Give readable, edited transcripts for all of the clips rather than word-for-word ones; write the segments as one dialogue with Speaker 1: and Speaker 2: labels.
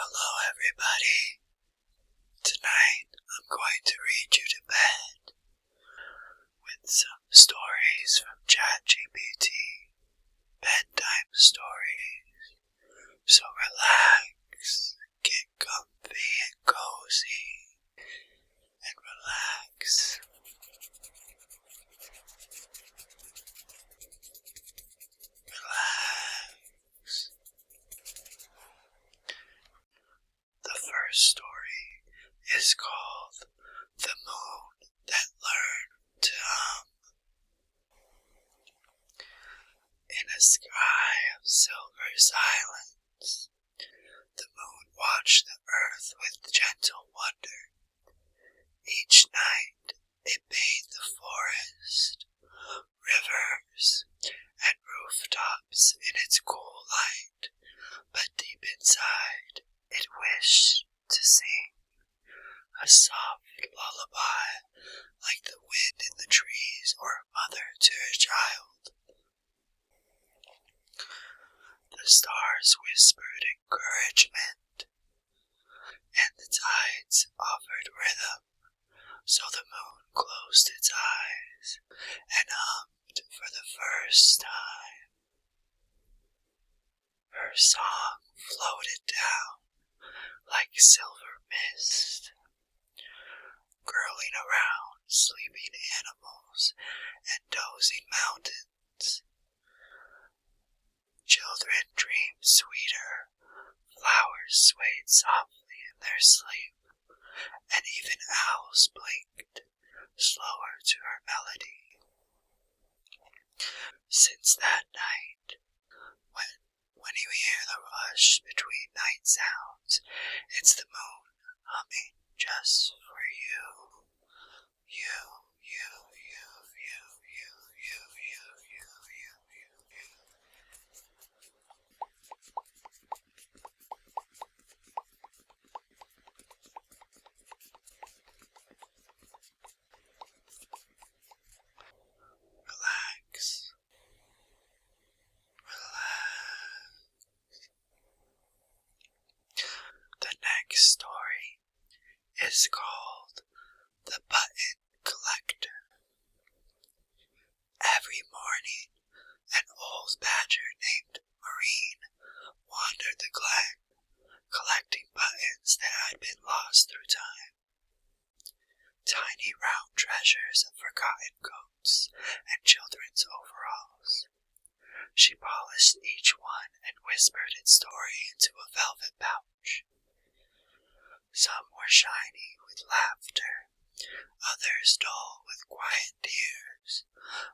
Speaker 1: Hello everybody. Tonight I'm going to read you to bed with some stories from ChatGPT, bedtime stories. So relax, get comfy and cozy, and relax. Relax. The first story is called The Moon That Learned to Hum. In a sky of silver silence, the moon watched the earth with gentle wonder. Each night it bathed the forest, rivers, and rooftops in its cool light, but deep inside it wished to sing a soft lullaby like the wind in the trees or a mother to her child. The stars whispered encouragement, and the tides offered rhythm, so the moon closed its eyes and hummed for the first time. Her song floated down like silver mist, curling around sleeping animals and dozing mountains. Children dreamed sweeter, flowers swayed softly in their sleep, and even owls blinked slower to her melody. Since that night, when you hear the rush between night sounds, it's the moon humming just for you. You. Relax. The next story is called The Button Collector. Every morning, an old badger named Marine wandered the glen, collecting buttons that had been lost through time. Tiny round treasures of forgotten coats and children's overalls. She polished each one and whispered its story into a velvet pouch. Some were shiny with laughter, others dull with quiet tears,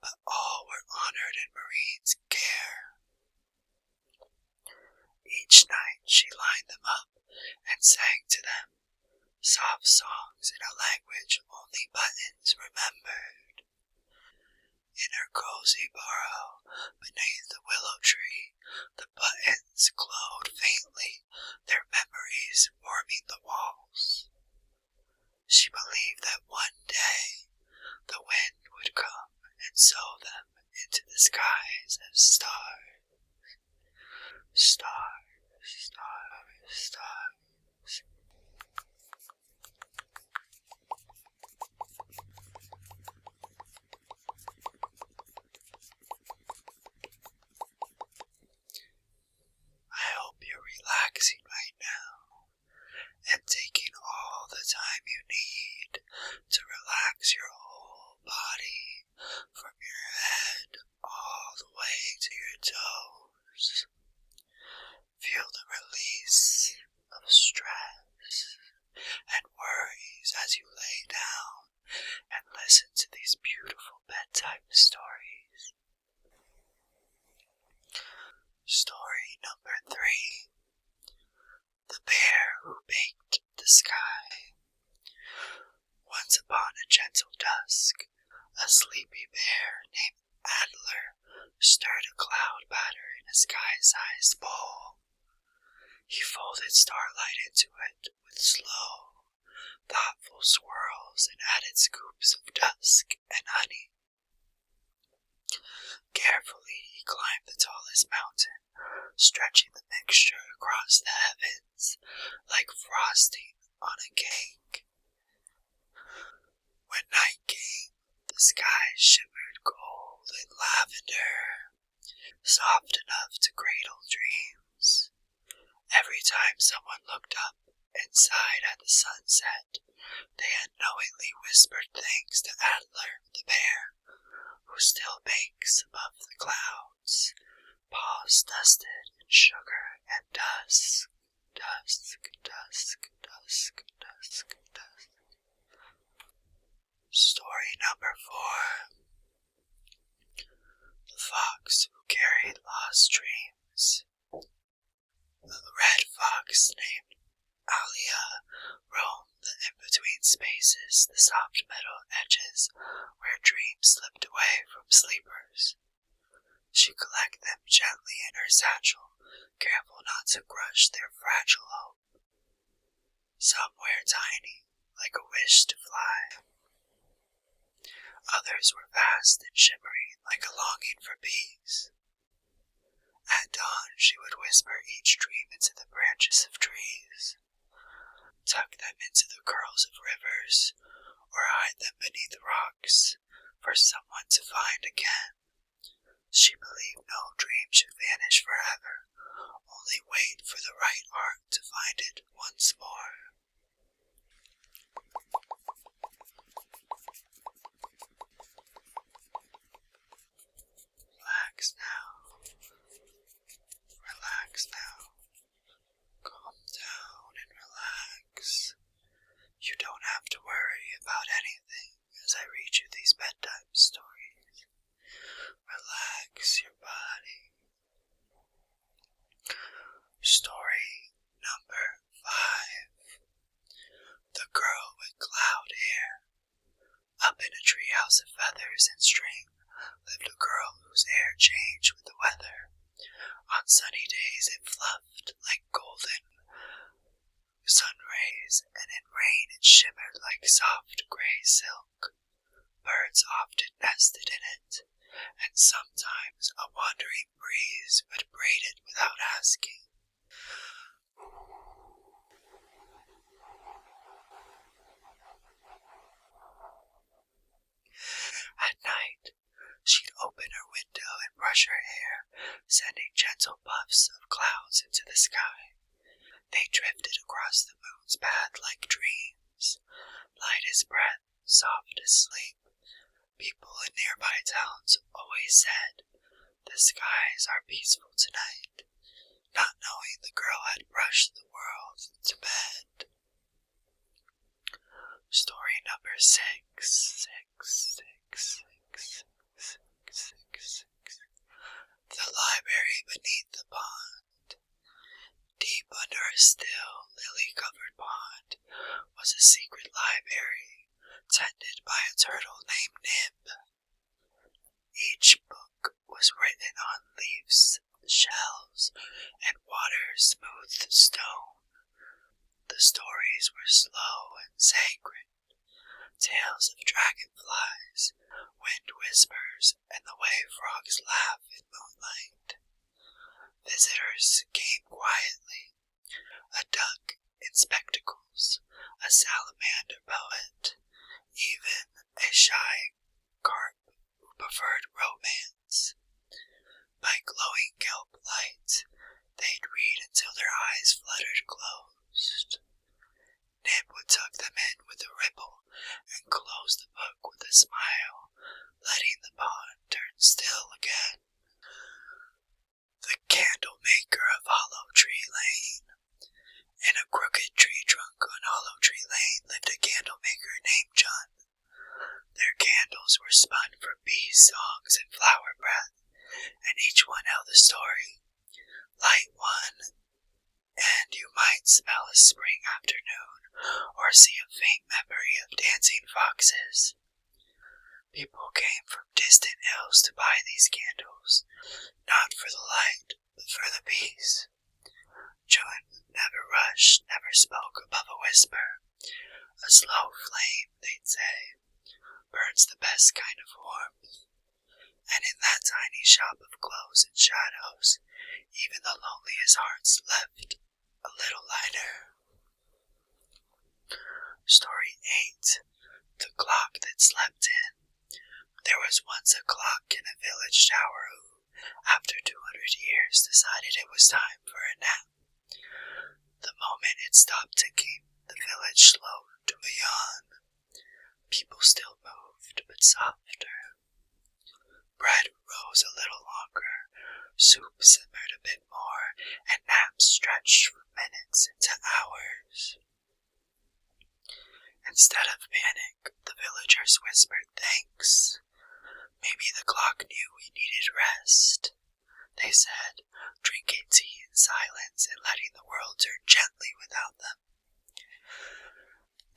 Speaker 1: but all were honored in Marine's care. Each night she lined them up and sang to them soft songs in a language only buttons remembered. In her cozy burrow beneath the willow tree, the buttons glowed faintly, their memories warming the walls. She believed that one day the wind would come and sew them into the skies as stars. Stars, stars, stars. I hope you're relaxing right now and taking all the time you need to relax your whole body from your head all the way to your toes. Feel the release of stress and worries as you lay down and listen to these beautiful bedtime stories. Story number 3. The Bear Who Baked the Sky. Once upon a gentle dusk, a sleepy bear named Adler stirred a cloud batter in a sky-sized bowl. He folded starlight into it with slow, thoughtful swirls and added scoops of dusk and honey. Carefully he climbed the tallest mountain, stretching the mixture across the heavens frosting on a cake. When night came, the sky shimmered gold and lavender, soft enough to cradle dreams. Every time someone looked up and sighed at the sunset, they unknowingly whispered thanks to Adler the bear, who still bakes above the clouds, paws dusted in sugar and dusk, dusk, dusk, dusk, dusk, dusk. Story number 4. The Fox Who Carried Lost Dreams. A red fox named Alia roamed the in-between spaces, the soft metal edges where dreams slipped away from sleepers. She collected them gently in her satchel, careful not to crush their fragile hope. Some were tiny, like a wish to fly. Others were vast and shimmering, like a longing for peace. At dawn, she would whisper each dream into the branches of trees, tuck them into the curls of rivers, or hide them beneath rocks for someone to find again. She believed no dream should vanish forever, only wait for the right heart to find it once more. Relax now. Relax now. Calm down and relax. You don't have to worry about anything as I read you these bedtime stories. Relax your body. Story number 5. The Girl with Cloud Hair. Up in a treehouse of feathers and string lived a girl whose hair changed with the weather. On sunny days it fluffed like golden sun rays, and in rain it shimmered like soft gray silk. Birds often nested in it, and sometimes a wandering breeze would braid it without asking. At night, she'd open her window and brush her hair, sending gentle puffs of clouds into the sky. They drifted across the moon's path like dreams, light as breath, soft as sleep. People in nearby towns always said, "The skies are peaceful tonight," not knowing the girl had brushed the world to bed. Story number 6. The Library Beneath the Pond. Deep under a still, lily-covered pond was a secret library, tended by a turtle named Nib. Each book was written on leaves, shells, and water-smoothed stone. The stories were slow and sacred, tales of dragonflies, wind whispers, and the way frogs laugh in moonlight. Visitors came quietly, a duck in spectacles, a salamander poet, even a shy carp who preferred romance. By glowing kelp light, they'd read until their eyes fluttered closed. Nib would tuck them in with a ripple and close the book with a smile, letting the pond turn still again. The Candle Maker of Hollow Tree Lane. In a crooked tree trunk on Hollow Tree Lane lived a candle maker named John. Their candles were spun for bee songs and flower breath, and each one held a story. Light one, and you might smell a spring afternoon or see a faint memory of dancing foxes. People came from distant hills to buy these candles, not for the light, but for the peace. June never rushed, never spoke above a whisper. A slow flame, they'd say, burns the best kind of warmth. And in that tiny shop of glows and shadows, even the loneliest hearts left a little lighter. 8. The clock that slept in. There was once a clock in a village tower who, after 200 years, decided it was time for a nap. The moment it stopped ticking, the village slowed to a yawn. People still moved, but softer. Bread rose a little longer, soup simmered a bit more, and naps stretched from minutes into hours. Instead of panic, the villagers whispered thanks. Maybe the clock knew we needed rest, they said, drinking tea in silence and letting the world turn gently without them.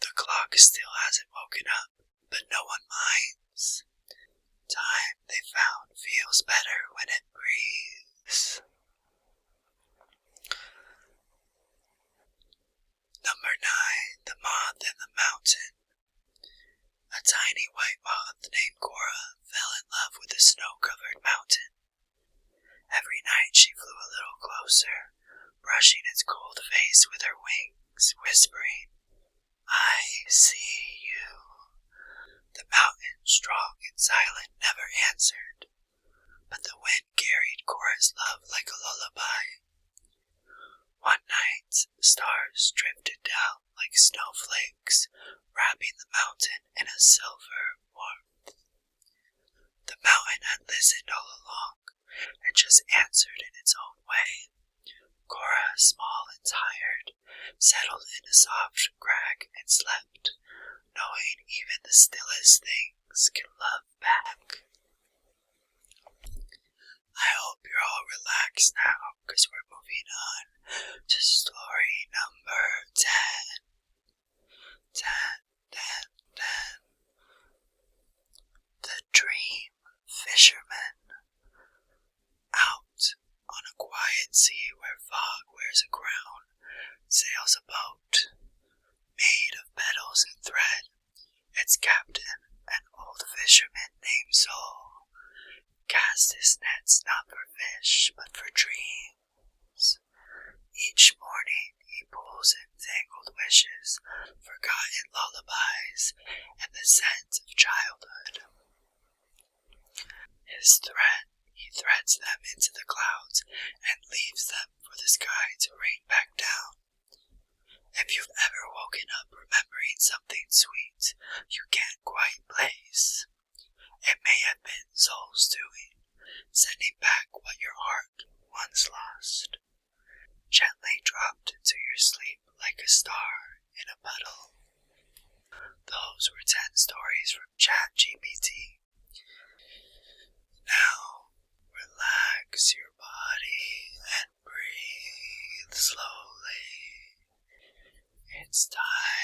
Speaker 1: The clock still hasn't woken up, but no one minds. Time, they found, feels better when it breathes. Number 9. The Moth and the Mountain. A tiny white moth named Cora fell in love with a snow-covered mountain. Every night she flew a little closer, brushing its cold face with her wings, whispering, "I see you." The mountain, strong and silent, never answered, but the wind carried Cora's love like a lullaby. One night, stars drifted down like snowflakes, wrapping the mountain in a silver warmth. The mountain had listened all along, and just answered in its own way. Cora, small and tired, settled in a soft crag and slept, knowing even the stillest things can love back. I hope you're all relaxed now, because we're moving on to story number 10. 10. The Dream Fisherman. Out on a quiet sea where fog wears a crown, sails a boat made of petals and thread. Its captain, an old fisherman named Sol, casts his nets not for fish, but for dreams. Each morning he pulls in tangled wishes, forgotten lullabies, and the scent of childhood. He threads them into the clouds and leaves them for the sky to rain back down. If you've ever woken up remembering something sweet you can't quite place, it may have been Sol's doing, sending back what your heart once lost. Gently dropped into your sleep like a star in a puddle. Those were 10 stories from ChatGPT. Now, relax your body and breathe slowly. It's time